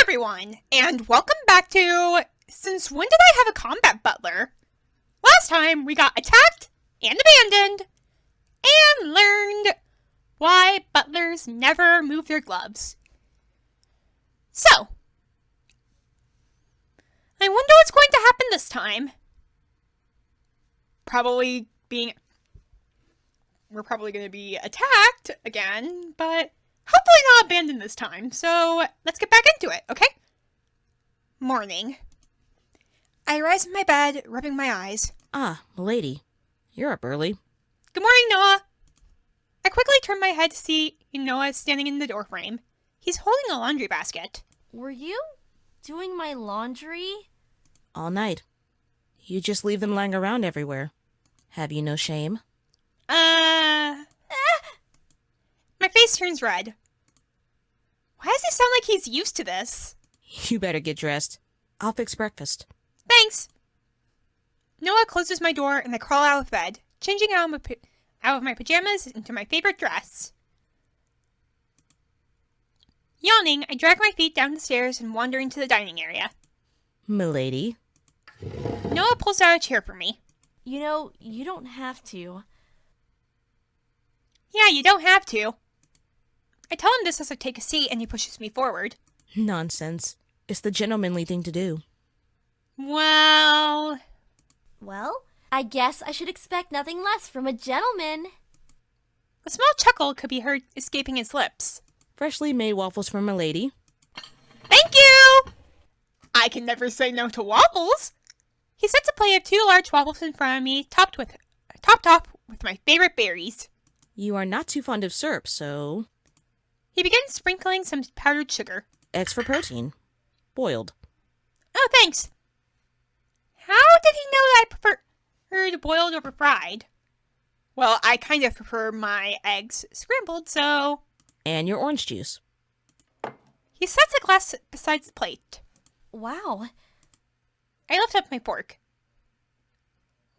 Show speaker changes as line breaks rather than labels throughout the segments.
everyone, and welcome back to Since When Did I Have a Combat Butler? Last time we got attacked and abandoned and learned why butlers never move their gloves. So, I wonder what's going to happen this time. We're probably going to be attacked again, but hopefully not abandoned this time. So let's get back into it, okay? Morning. I rise in my bed, rubbing my eyes.
Ah, milady. You're up early.
Good morning, Noah. I quickly turn my head to see Noah standing in the doorframe. He's holding a laundry basket.
Were you doing my laundry?
All night. You just leave them lying around everywhere. Have you no shame?
My face turns red. Why does he sound like he's used to this?
You better get dressed. I'll fix breakfast.
Thanks. Noah closes my door and I crawl out of bed, changing out of my pajamas into my favorite dress. Yawning, I drag my feet down the stairs and wander into the dining area.
Milady?
Noah pulls out a chair for me.
You know, you don't have to.
Yeah, you don't have to. I tell him this as I take a seat and he pushes me forward.
Nonsense. It's the gentlemanly thing to do.
Well,
I guess I should expect nothing less from a gentleman.
a small chuckle could be heard escaping his lips.
Freshly made waffles for milady.
Thank you! I can never say no to waffles. He sets a plate of 2 large waffles in front of me, topped with my favorite berries.
You are not too fond of syrup, so...
He begins sprinkling some powdered sugar.
Eggs for protein. Boiled.
Oh, thanks. How did he know that I preferred boiled over fried? Well, I kind of prefer my eggs scrambled, so...
And your orange juice.
He sets a glass beside the plate.
Wow.
I lift up my fork.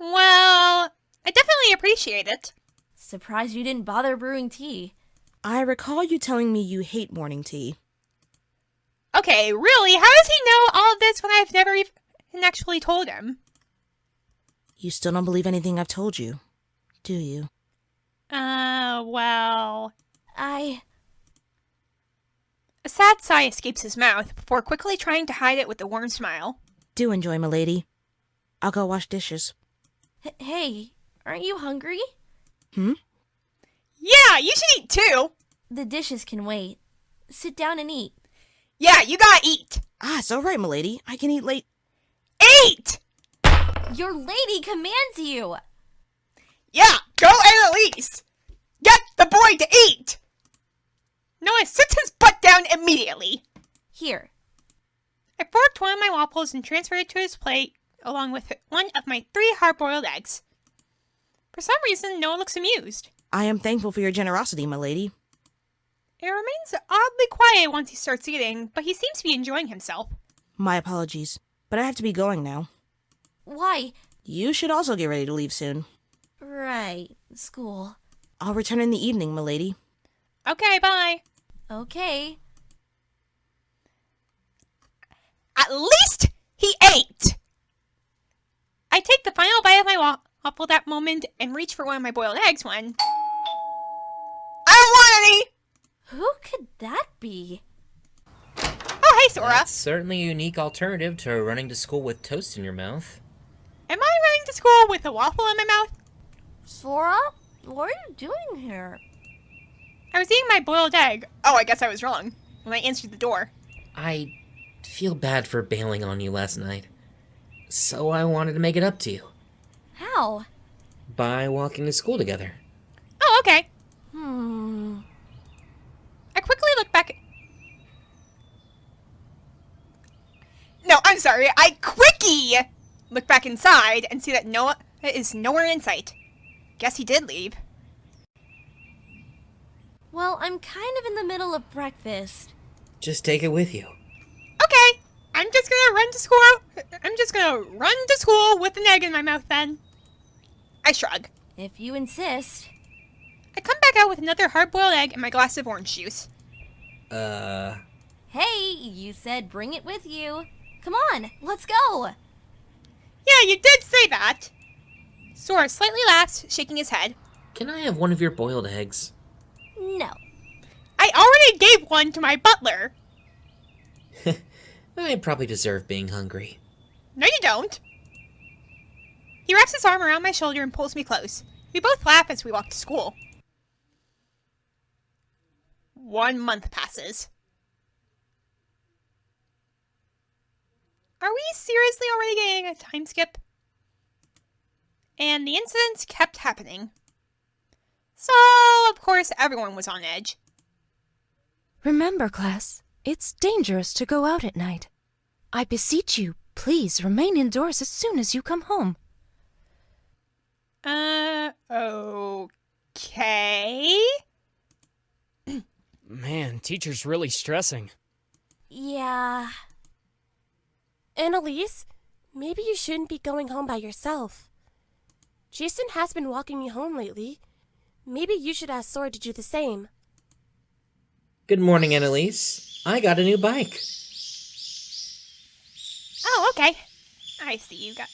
Well, I definitely appreciate it.
Surprised you didn't bother brewing tea.
I recall you telling me you hate morning tea.
Okay, really? How does he know all of this when I've never even actually told him?
You still don't believe anything I've told you, do you?
Well...
I...
A sad sigh escapes his mouth before quickly trying to hide it with a warm smile.
Do enjoy, milady. I'll go wash dishes.
Hey, aren't you hungry?
Yeah, you should eat too!
The dishes can wait. Sit down and eat.
Yeah, you gotta eat!
Ah, it's all right, milady. I can eat late.
Eat!
Your lady commands you!
Yeah, go Annalise! Get the boy to eat! Noah sits his butt down immediately.
Here.
I forked one of my waffles and transferred it to his plate, along with one of my 3 hard-boiled eggs. For some reason, Noah looks amused.
I am thankful for your generosity, milady.
It remains oddly quiet once he starts eating, but he seems to be enjoying himself.
My apologies, but I have to be going now.
Why?
You should also get ready to leave soon.
Right. School.
I'll return in the evening, milady.
Okay, bye.
Okay.
At least he ate! I take the final bite of my waffle that moment and reach for one of my boiled eggs when... I don't want any!
Who could that be?
Oh, hey, Sora.
That's certainly a unique alternative to running to school with toast in your mouth.
Am I running to school with a waffle in my mouth?
Sora? What are you doing here?
I was eating my boiled egg. Oh, I guess I was wrong when I answered the door.
I feel bad for bailing on you last night, so I wanted to make it up to you
How?
by walking to school together.
Oh, okay. I quickly look back. No, I'm sorry. I quickie look back inside and see that Noah is nowhere in sight. Guess he did leave.
Well, I'm kind of in the middle of breakfast.
Just take it with you.
Okay, I'm just gonna run to school. I'm just gonna run to school with an egg in my mouth then. I shrug.
If you insist.
I come back out with another hard-boiled egg and my glass of orange juice.
Hey, you said bring it with you. Come on, let's go.
Yeah, you did say that. Sora slightly laughs, shaking his head.
Can I have one of your boiled eggs?
No.
I already gave one to my butler.
I probably deserve being hungry.
No, you don't. He wraps his arm around my shoulder and pulls me close. We both laugh as we walk to school. 1 month passes. Are we seriously already getting a time skip? And the incidents kept happening. So, of course, everyone was on edge.
Remember, class, it's dangerous to go out at night. I beseech you, please remain indoors as soon as you come home.
Okay.
Man, teacher's really stressing.
Yeah.
Annalise, maybe you shouldn't be going home by yourself. Jason has been walking you home lately. Maybe you should ask Sora to do the same.
Good morning, Annalise. I got a new bike.
Oh, okay. I see you got...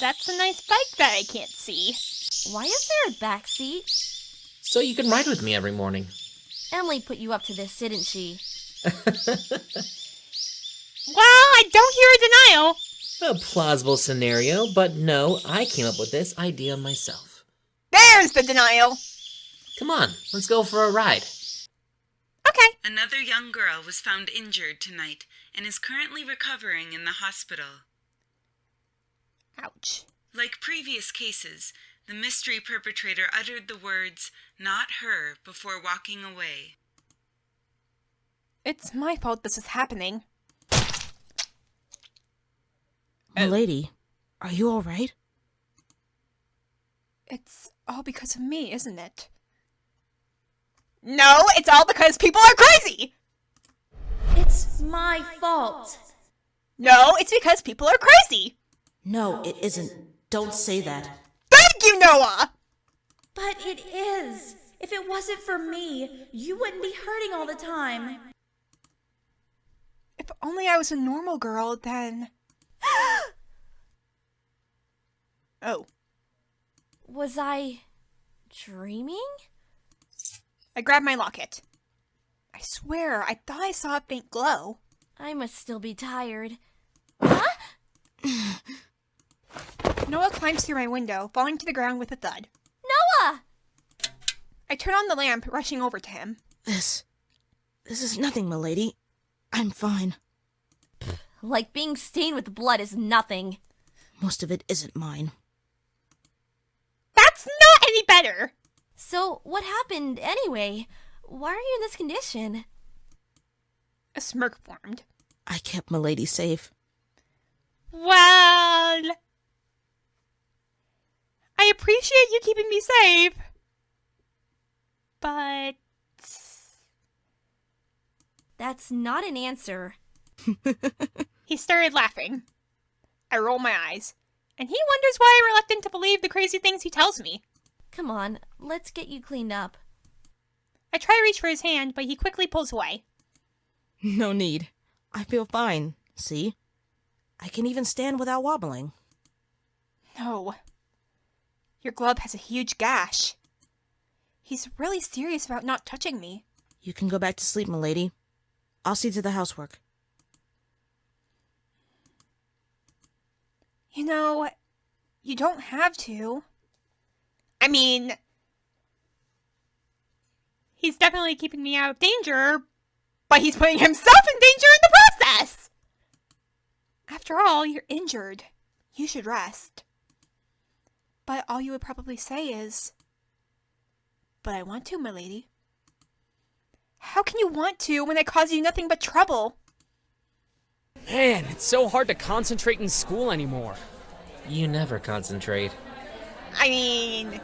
That's a nice bike that I can't see.
Why is there a back seat?
So you can ride with me every morning.
Emily put you up to this, didn't she?
Well, I don't hear a denial.
A plausible scenario, but no, I came up with this idea myself.
There's the denial.
Come on, let's go for a ride.
Okay.
Another young girl was found injured tonight and is currently recovering in the hospital.
Ouch.
Like previous cases, the mystery perpetrator uttered the words, "Not her," before walking away.
It's my fault this is happening.
Milady, are you all right?
It's all because of me, isn't it? No, it's all because people are crazy!
It's my fault.
No, it's because people are crazy!
No, it isn't. Don't say that.
Thank you, Noah!
But it is. If it wasn't for me, you wouldn't be hurting all the time.
If only I was a normal girl, then... Oh.
Was I dreaming?
I grabbed my locket. I swear, I thought I saw a faint glow.
I must still be tired.
Noah climbs through my window, falling to the ground with a thud.
Noah!
I turn on the lamp, rushing over to him.
This is nothing, milady. I'm fine.
Like being stained with blood is nothing.
Most of it isn't mine.
That's not any better!
So, what happened anyway? Why are you in this condition?
A smirk formed.
I kept milady safe.
Well... I appreciate you keeping me safe. But...
That's not an answer.
He started laughing. I roll my eyes, and he wonders why I'm reluctant to believe the crazy things he tells me.
Come on, let's get you cleaned up.
I try to reach for his hand, but he quickly pulls away.
No need. I feel fine. See? I can even stand without wobbling.
No. Your glove has a huge gash. He's really serious about not touching me.
You can go back to sleep, milady. I'll see to the housework.
You know, you don't have to. I mean, he's definitely keeping me out of danger, but he's putting himself in danger in the process! After all, you're injured. You should rest. But all you would probably say is, "But I want to, milady." How can you want to when I cause you nothing but trouble?
Man, it's so hard to concentrate in school anymore.
You never concentrate.
I mean,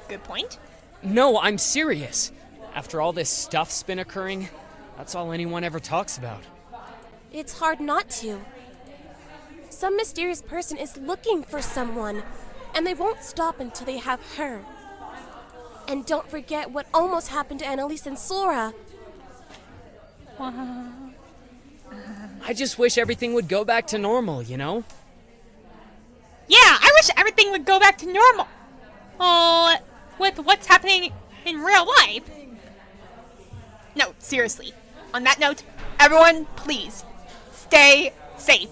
good point.
No, I'm serious. After all this stuff's been occurring, that's all anyone ever talks about.
It's hard not to. Some mysterious person is looking for someone, and they won't stop until they have her. And don't forget what almost happened to Annalise and Sora.
I just wish everything would go back to normal, you know?
Yeah, I wish everything would go back to normal. Oh, with what's happening in real life. No, seriously. On that note, everyone, please, stay safe.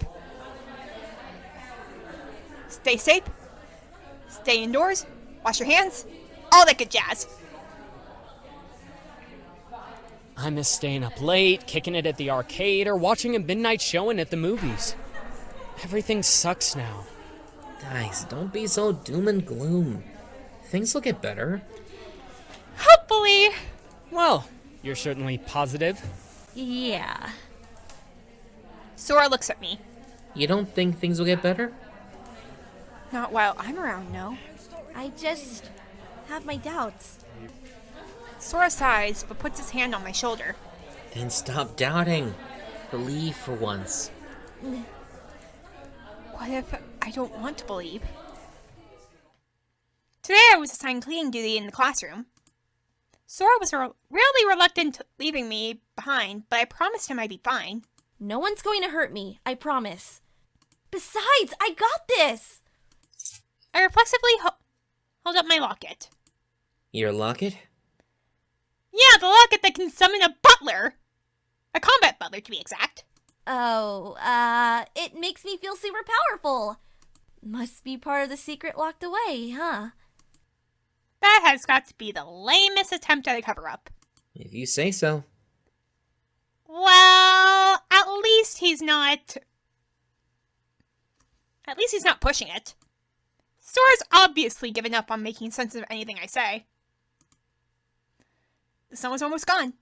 Stay safe. Stay indoors. Wash your hands. All that good jazz.
I miss staying up late, kicking it at the arcade, or watching a midnight showing at the movies. Everything sucks now.
Guys, don't be so doom and gloom. Things will get better.
Hopefully.
Well, you're certainly positive.
Yeah.
Sora looks at me.
You don't think things will get better?
Not while I'm around, no.
I just have my doubts.
Sora sighs, but puts his hand on my shoulder.
Then stop doubting. Believe for once.
What if I don't want to believe? Today I was assigned cleaning duty in the classroom. Sora was really reluctant to leaving me behind, but I promised him I'd be fine.
No one's going to hurt me, I promise. Besides, I got this!
I reflexively held up my locket.
Your locket?
Yeah, the locket that can summon a butler! A combat butler, to be exact.
Oh, it makes me feel super powerful. Must be part of the secret locked away, huh?
That has got to be the lamest attempt at a cover-up.
If you say so.
Well, at least he's not pushing it. Sora's obviously given up on making sense of anything I say. The sun was almost gone.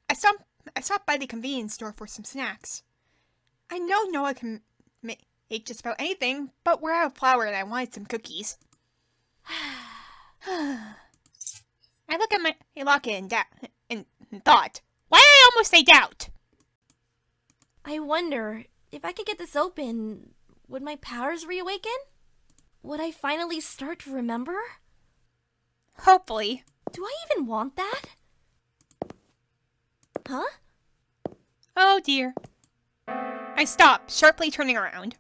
I stopped by the convenience store for some snacks. I know Noah can make just about anything, but we're out of flour and I wanted some cookies. I look at my locket and thought, why did I almost say doubt?
I wonder, if I could get this open, would my powers reawaken? Would I finally start to remember?
Hopefully.
Do I even want that? Huh?
Oh dear. I stop, sharply turning around.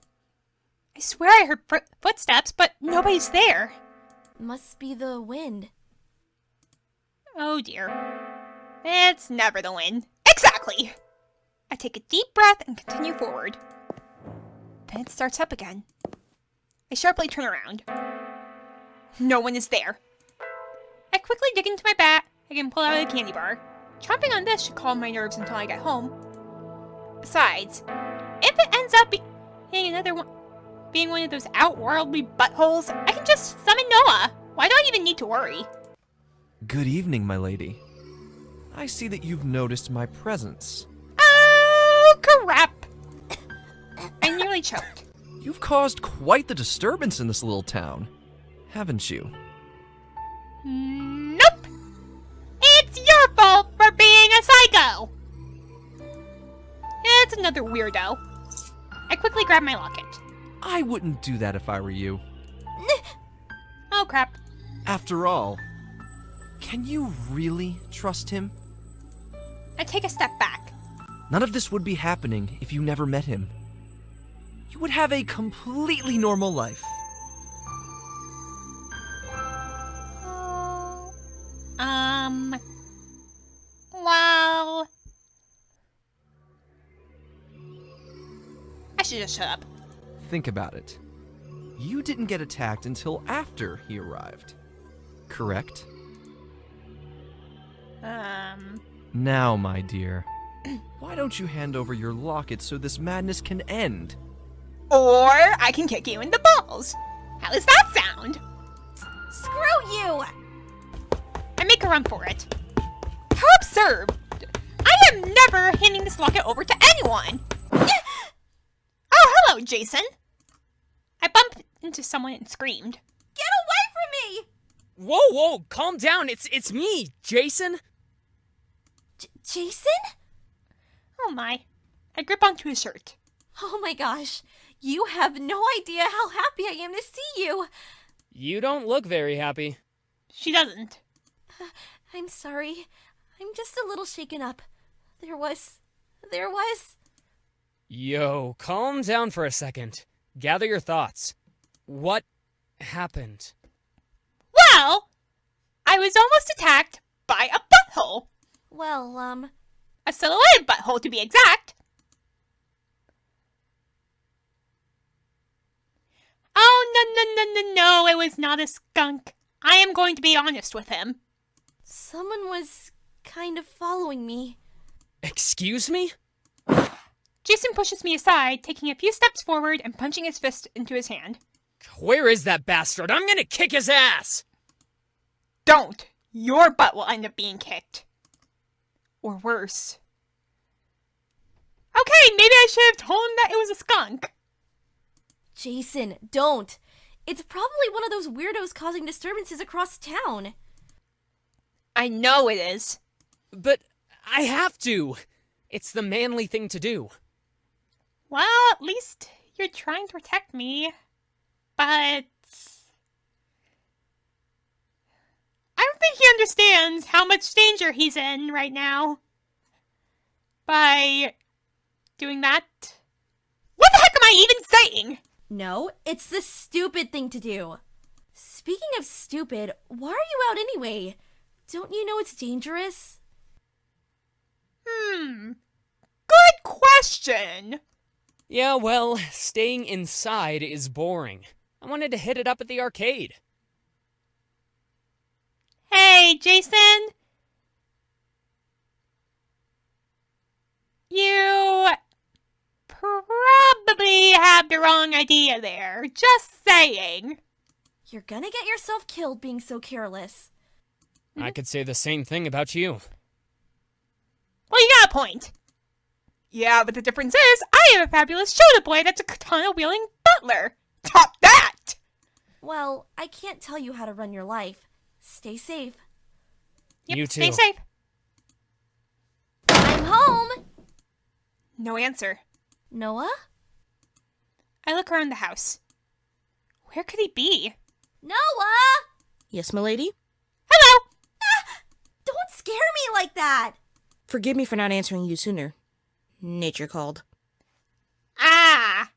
I swear I heard footsteps, but nobody's there.
Must be the wind.
Oh dear. It's never the wind. Exactly! I take a deep breath and continue forward. Then it starts up again. I sharply turn around. No one is there. I quickly dig into my bag and pull out a candy bar. Chomping on this should calm my nerves until I get home. Besides, if it ends up being one of those outworldly buttholes, I can just summon Noah. Why do I even need to worry?
Good evening, my lady. I see that you've noticed my presence.
Oh, crap! I nearly choked.
You've caused quite the disturbance in this little town, haven't you?
Nope! It's your fault for being a psycho! It's another weirdo. I quickly grab my locket.
I wouldn't do that if I were you.
Oh, crap.
After all, can you really trust him?
I take a step back.
None of this would be happening if you never met him. You would have a completely normal life.
Well... I should just shut up.
Think about it. You didn't get attacked until after he arrived, correct? Now, my dear, why don't you hand over your locket so this madness can end?
Or I can kick you in the balls. How does that sound?
Screw you!
I make a run for it. How absurd! I am never handing this locket over to anyone! Oh, hello, Jason! I bumped into someone and screamed.
Get away from me!
Whoa, calm down. It's me, Jason.
Jason?
Oh my. I grip onto his shirt.
Oh my gosh. You have no idea how happy I am to see you.
You don't look very happy.
She doesn't.
I'm sorry. I'm just a little shaken up. There was...
Yo, calm down for a second. Gather your thoughts. What happened?
Well, I was almost attacked by a butthole.
Well,
A silhouetted butthole, to be exact. Oh, no, it was not a skunk. I am going to be honest with him.
someone was kind of following me.
Excuse me?
Jason pushes me aside, taking a few steps forward and punching his fist into his hand.
Where is that bastard? I'm gonna kick his ass!
Don't! Your butt will end up being kicked. Or worse. Okay, maybe I should have told him that it was a skunk.
Jason, don't. It's probably one of those weirdos causing disturbances across town.
I know it is.
But I have to. It's the manly thing to do.
Well, at least you're trying to protect me. But I don't think he understands how much danger he's in right now. By doing that. What the heck am I even saying?
No, it's the stupid thing to do. Speaking of stupid, why are you out anyway? Don't you know it's dangerous?
Good question.
Yeah, well, staying inside is boring. I wanted to hit it up at the arcade.
Hey, Jason. You probably have the wrong idea there. Just saying.
You're gonna get yourself killed being so careless.
I could say the same thing about you.
Well, you got a point. Yeah, but the difference is, I have a fabulous shoulder blade that's a katana-wielding butler. Top that!
Well, I can't tell you how to run your life. Stay safe.
Yep,
You too.
stay safe.
I'm home!
No answer.
Noah?
I look around the house. Where could he be?
Noah!
Yes, milady?
Hello!
Don't scare me like that!
Forgive me for not answering you sooner. Nature called.
Ah!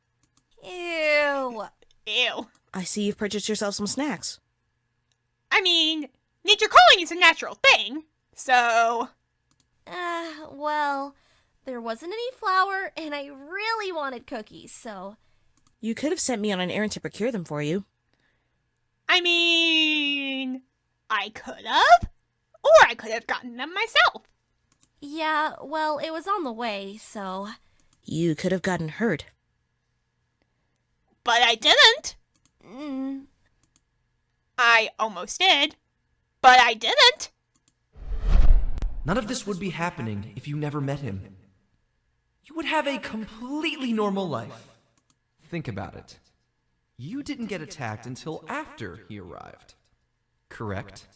Ew.
Ew.
I see you've purchased yourself some snacks.
I mean, nature calling is a natural thing, so...
Well, there wasn't any flour, and I really wanted cookies, so...
You could have sent me on an errand to procure them for you.
I mean... I could have. Or I could have gotten them myself.
Yeah, well, it was on the way, so...
You could have gotten hurt.
But I didn't. I almost did. But I didn't.
None of this would be happening if you never met him. You would have a completely normal life. Think about it. You didn't get attacked until after he arrived. Correct?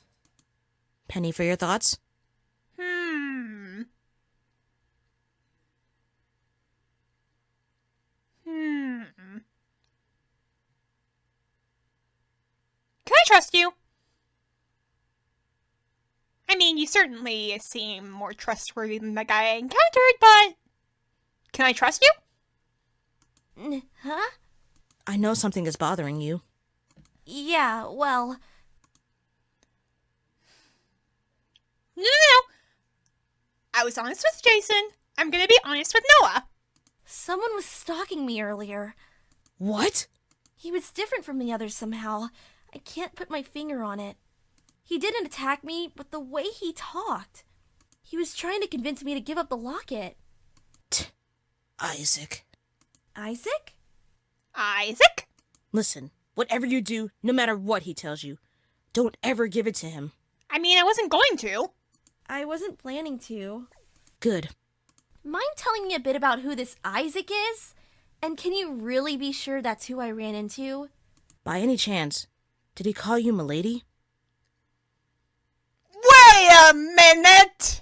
Penny for your thoughts?
Can I trust you? I mean, you certainly seem more trustworthy than the guy I encountered, but... Can I trust you?
Huh?
I know something is bothering you.
Yeah, well...
No. I was honest with Jason. I'm gonna be honest with Noah.
Someone was stalking me earlier.
What?
He was different from the others somehow. I can't put my finger on it. He didn't attack me, but the way he talked. He was trying to convince me to give up the locket.
Isaac.
Isaac?
Isaac?
Listen, whatever you do, no matter what he tells you, don't ever give it to him.
I mean, I wasn't going to.
I wasn't planning to.
Good.
Mind telling me a bit about who this Isaac is? And can you really be sure that's who I ran into?
By any chance, did he call you milady?
Wait a minute!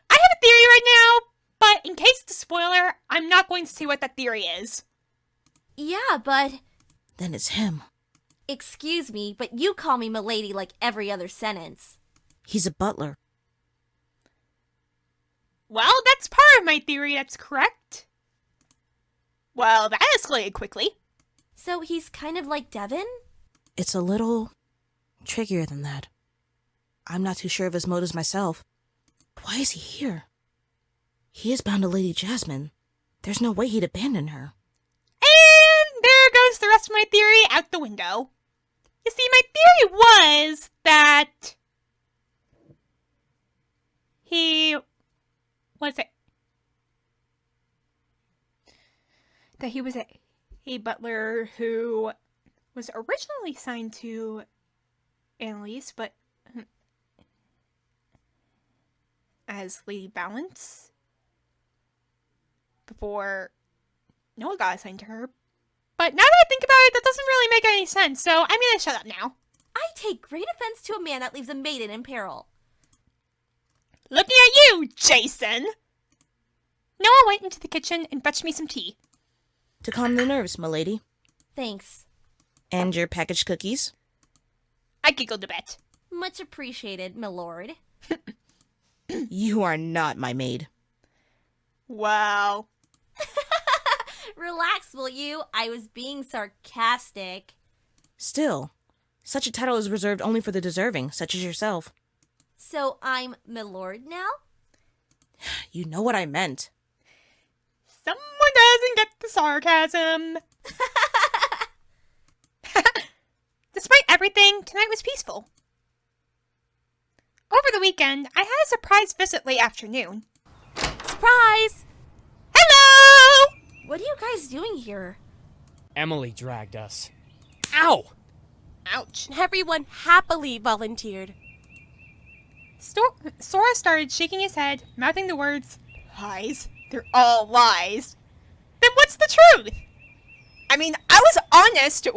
I have a theory right now, but in case it's a spoiler, I'm not going to say what that theory is.
Yeah, but...
Then it's him.
Excuse me, but you call me milady like every other sentence.
He's a butler.
Well, that's part of my theory that's correct. Well, that escalated quickly.
So he's kind of like Devin?
It's a little trickier than that. I'm not too sure of his motives myself. Why is he here? He is bound to Lady Jasmine. There's no way he'd abandon her.
And there goes the rest of my theory out the window. You see, my theory was that he was a butler who was originally signed to Annalise, but as Lady Balance before Noah got assigned to her. But now that I think about it, that doesn't really make any sense, so I'm gonna shut up now.
I take great offense to a man that leaves a maiden in peril.
Looking at you, Jason! Noah went into the kitchen and fetched me some tea.
To calm the nerves, milady.
Thanks.
And your packaged cookies?
I giggled a bit.
Much appreciated, milord.
You are not my maid.
Wow.
Relax, will you? I was being sarcastic.
Still, such a title is reserved only for the deserving, such as yourself.
So I'm milord now?
You know what I meant.
Someone doesn't get the sarcasm. Despite everything, tonight was peaceful. Over the weekend, I had a surprise visit late afternoon.
Surprise!
Hello!
What are you guys doing here?
Emily dragged us. Ow!
Ouch.
Everyone happily volunteered.
Sora started shaking his head, mouthing the words, "Lies. They're all lies." Then what's the truth? I mean, I was honest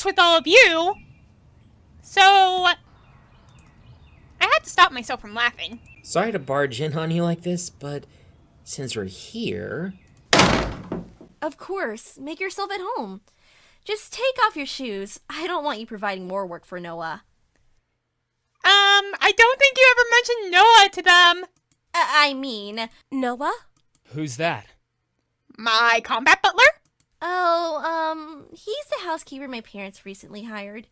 with all of you. So I had to stop myself from laughing.
Sorry to barge in on you like this, but since we're here...
Of course. Make yourself at home. Just take off your shoes. I don't want you providing more work for Noah.
I don't think you ever mentioned Noah to them.
I mean...
Noah?
Who's that?
My combat butler?
He's the housekeeper my parents recently hired.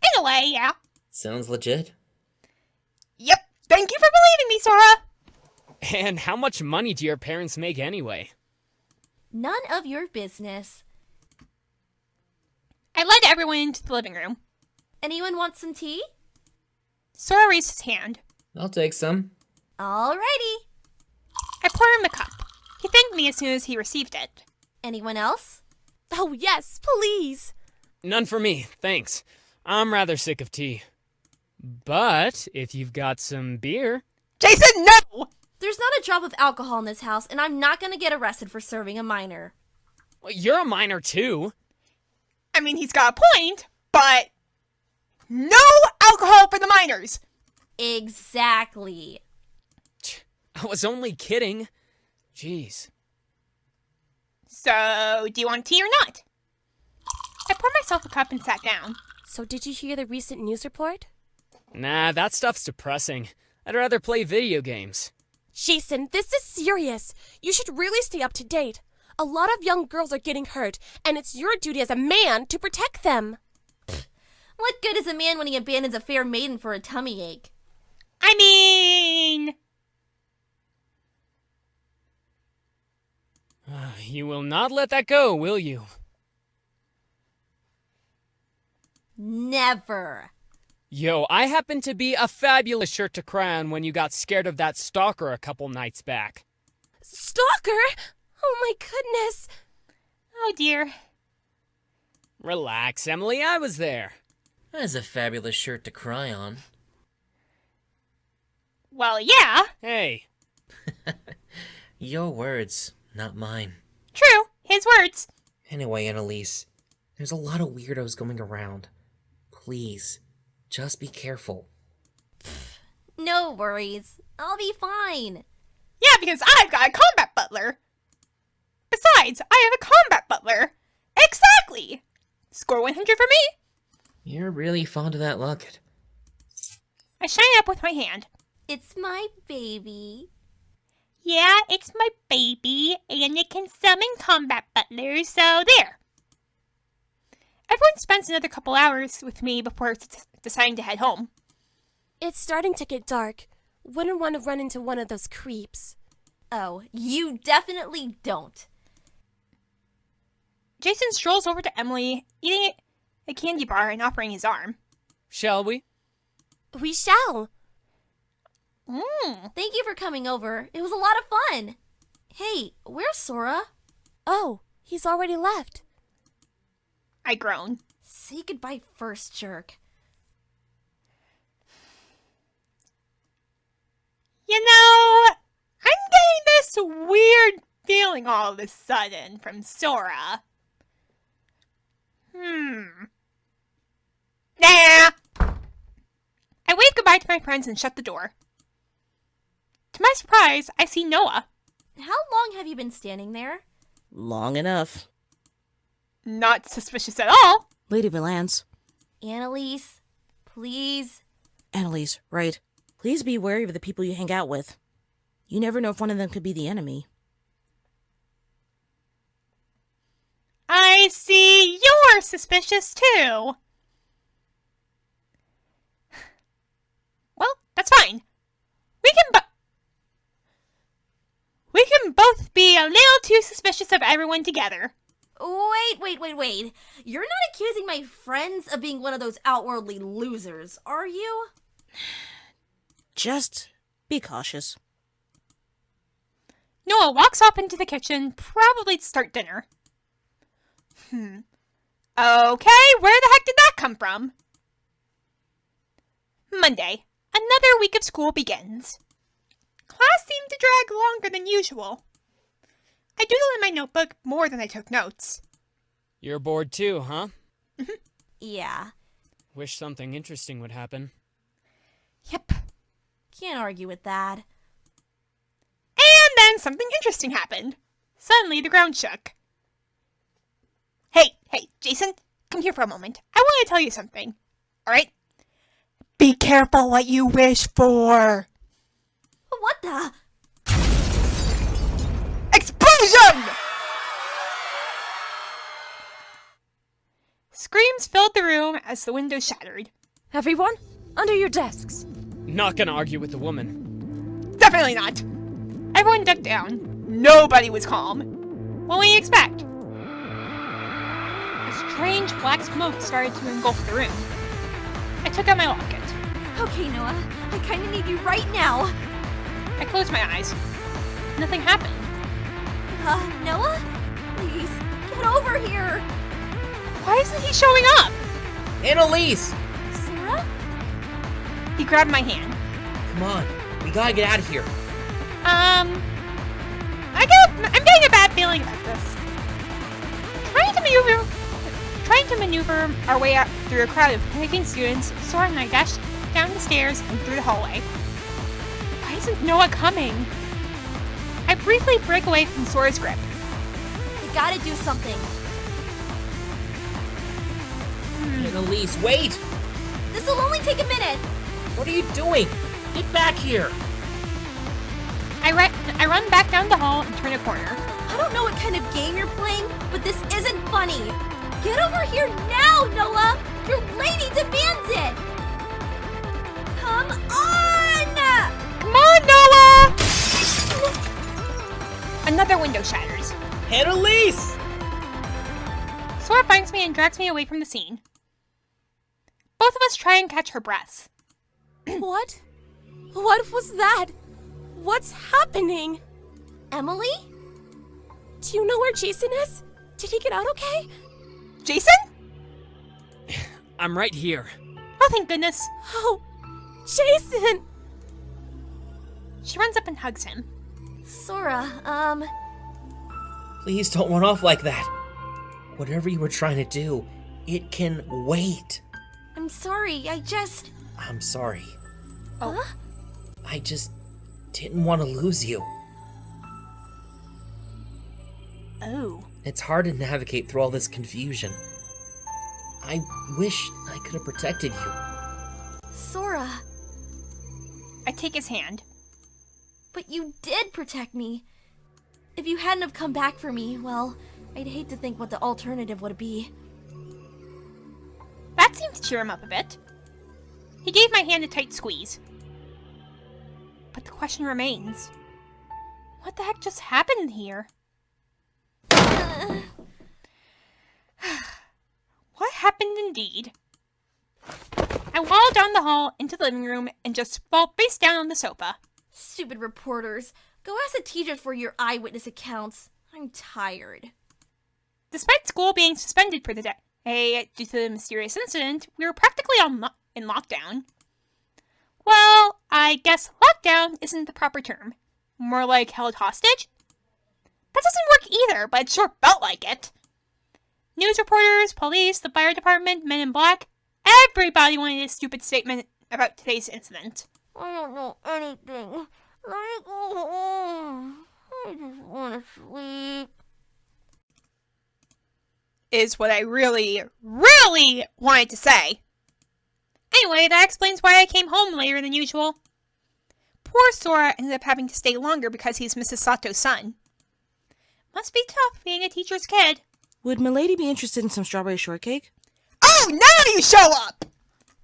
In a way, yeah.
Sounds legit.
Yep. Thank you for believing me, Sora.
And how much money do your parents make anyway?
None of your business.
I led everyone into the living room.
Anyone want some tea?
Sora raised his hand.
I'll take some.
Alrighty.
I poured him a cup. He thanked me as soon as he received it.
Anyone else?
Oh, yes, please.
None for me, thanks. I'm rather sick of tea. But if you've got some beer...
Jason, no!
There's not a drop of alcohol in this house, and I'm not gonna get arrested for serving a minor.
Well, you're a minor too.
I mean, he's got a point, but no alcohol for the minors.
Exactly.
I was only kidding. Jeez.
So, do you want tea or not? I poured myself a cup and sat down.
So did you hear the recent news report?
Nah, that stuff's depressing. I'd rather play video games.
Jason, this is serious. You should really stay up to date. A lot of young girls are getting hurt, and it's your duty as a man to protect them.
What good is a man when he abandons a fair maiden for a tummy ache?
I mean...
You will not let that go, will you?
Never.
Yo, I happen to be a fabulous shirt to cry on when you got scared of that stalker a couple nights back.
Stalker? Oh my goodness.
Oh dear.
Relax, Emily, I was there.
That's a fabulous shirt to cry on.
Well, yeah.
Hey.
Your words, not mine.
True, his words.
Anyway, Annalise, there's a lot of weirdos going around. Please, just be careful.
No worries. I'll be fine.
Yeah, because I've got a combat butler. Besides, I have a combat butler. Exactly. Score 100 for me.
You're really fond of that locket.
I shine it up with my hand.
It's my baby.
Yeah, it's my baby, and it can summon combat butlers, so there. Everyone spends another couple hours with me before deciding to head home.
It's starting to get dark. Wouldn't want to run into one of those creeps.
Oh, you definitely don't.
Jason strolls over to Emily, eating a candy bar and offering his arm.
Shall we?
We shall.
Thank you for coming over. It was a lot of fun. Hey, where's Sora?
Oh, he's already left.
I groan.
Say goodbye first, jerk.
You know, I'm getting this weird feeling all of a sudden from Sora. Nah. I wave goodbye to my friends and shut the door. To my surprise, I see Noah.
How long have you been standing there?
Long enough.
Not suspicious at all.
Lady Valance.
Annalise, please.
Annalise, right. Please be wary of the people you hang out with. You never know if one of them could be the enemy.
I see you're suspicious too. Well, that's fine. We can both be a little too suspicious of everyone together.
Wait. You're not accusing my friends of being one of those outwardly losers, are you?
Just be cautious.
Noah walks off into the kitchen, probably to start dinner. Okay, where the heck did that come from? Monday. Another week of school begins. Class seemed to drag longer than usual. I doodled in my notebook more than I took notes.
You're bored too, huh?
Yeah.
Wish something interesting would happen.
Yep.
Can't argue with that.
And then something interesting happened. Suddenly, the ground shook. Hey, Jason, come here for a moment. I want to tell you something. Alright? Be careful what you wish for.
What the?
Explosion! Screams filled the room as the window shattered.
Everyone, under your desks.
Not gonna argue with the woman.
Definitely not. Everyone ducked down. Nobody was calm. What do you expect? A strange black smoke started to engulf the room. I took out my locket.
Okay, Noah. I kind of need you right now.
I closed my eyes. Nothing happened.
Noah? Please, get over here.
Why isn't he showing up?
Annalise!
Sora?
He grabbed my hand.
Come on, we gotta get out of here.
I'm getting a bad feeling about this. Trying to maneuver our way out through a crowd of panicking students, Sora and I dashed down the stairs and through the hallway. Why isn't Noah coming? I briefly break away from Sora's grip.
We gotta do something.
Annalise, wait!
This'll only take a minute.
What are you doing? Get back here!
I run back down the hall and turn a corner.
I don't know what kind of game you're playing, but this isn't funny. Get over here now, Noah! Your lady demands it! Come on!
Come on, Noah! Another window shatters.
Annalise!
Sora finds me and drags me away from the scene. Both of us try and catch her breaths.
What? What was that? What's happening?
Emily?
Do you know where Jason is? Did he get out okay?
Jason?
I'm right here.
Oh, thank goodness.
Oh, Jason!
She runs up and hugs him.
Sora,
Please don't run off like that. Whatever you were trying to do, it can wait.
I'm sorry,
I'm sorry.
Huh?
I just didn't want to lose you.
Oh.
It's hard to navigate through all this confusion. I wish I could have protected you.
Sora,
I take his hand.
but you did protect me. If you hadn't have come back for me, well, I'd hate to think what the alternative would be.
That seemed to cheer him up a bit. He gave my hand a tight squeeze. But the question remains. What the heck just happened here? What happened indeed? I waddled down the hall into the living room and just fell face down on the sofa.
Stupid reporters. Go ask the teachers for your eyewitness accounts. I'm tired.
Despite school being suspended for the day due to the mysterious incident, we were practically in lockdown. Well, I guess lockdown isn't the proper term. More like held hostage? That doesn't work either, but it sure felt like it. News reporters, police, the fire department, men in black, everybody wanted a stupid statement about today's incident.
I don't know anything. Let me go home. I just want to sleep.
Is what I really, really wanted to say. Anyway, that explains why I came home later than usual. Poor Sora ended up having to stay longer because he's Mrs. Sato's son. Must be tough being a teacher's kid.
Would Milady be interested in some strawberry shortcake?
Oh, now you show up!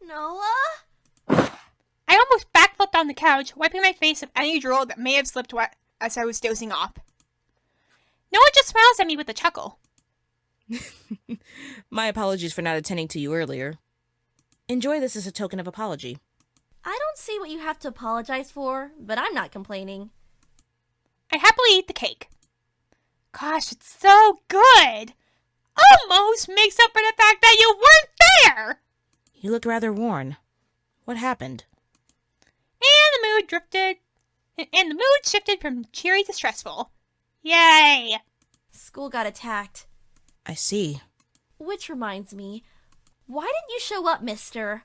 Noah?
I almost backflipped on the couch, wiping my face of any drool that may have slipped wet as I was dozing off. Noah just smiles at me with a chuckle.
My apologies for not attending to you earlier. Enjoy this as a token of apology.
I don't see what you have to apologize for, but I'm not complaining.
I happily eat the cake. Gosh, it's so good! Almost makes up for the fact that you weren't there!
You look rather worn. What happened?
And the mood shifted from cheery to stressful. Yay!
School got attacked.
I see.
Which reminds me, why didn't you show up, mister?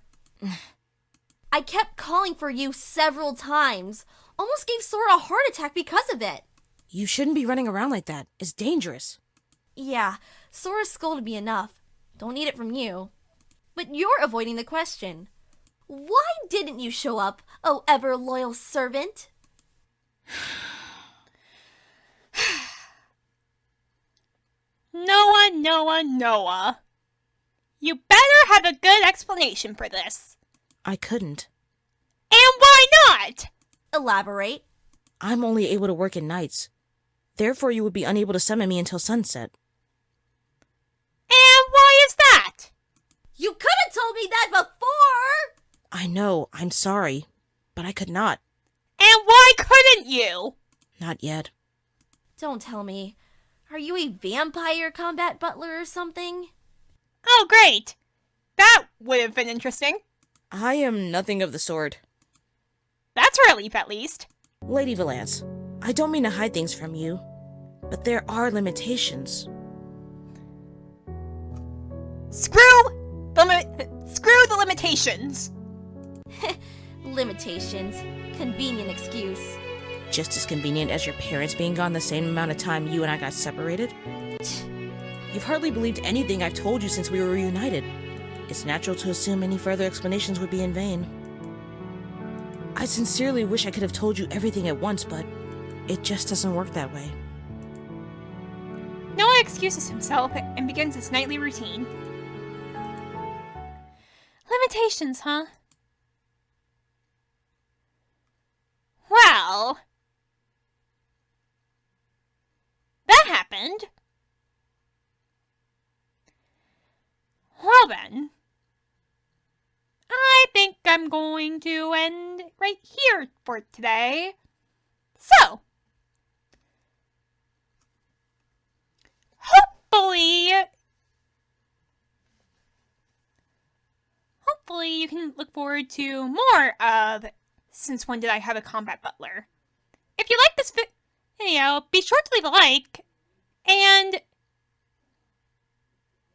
I kept calling for you several times. Almost gave Sora a heart attack because of it.
You shouldn't be running around like that. It's dangerous.
Yeah, Sora scolded me enough. Don't need it from you. But you're avoiding the question. Why didn't you show up, oh ever loyal servant?
Noah. You better have a good explanation for this.
I couldn't.
And why not?
Elaborate.
I'm only able to work at nights. Therefore, you would be unable to summon me until sunset.
And why is that?
You could have told me that before!
I know, I'm sorry, but I could not.
And why couldn't you?
Not yet.
Don't tell me. Are you a vampire combat butler or something?
Oh, great. That would have been interesting.
I am nothing of the sort.
That's a relief, at least.
Lady Valance, I don't mean to hide things from you, but there are limitations.
Screw the limitations.
Limitations. Convenient excuse.
Just as convenient as your parents being gone the same amount of time you and I got separated. You've hardly believed anything I've told you since we were reunited. It's natural to assume any further explanations would be in vain. I sincerely wish I could have told you everything at once, but it just doesn't work that way.
Noah excuses himself and begins his nightly routine. Limitations, huh? Well, that happened. Well then, I think I'm going to end right here for today. So, hopefully you can look forward to more of Since When Did I Have a Combat Butler? If you like this video, be sure to leave a like and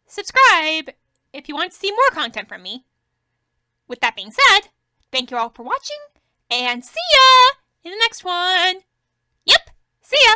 subscribe if you want to see more content from me. With that being said, thank you all for watching, and see ya in the next one. Yep, see ya!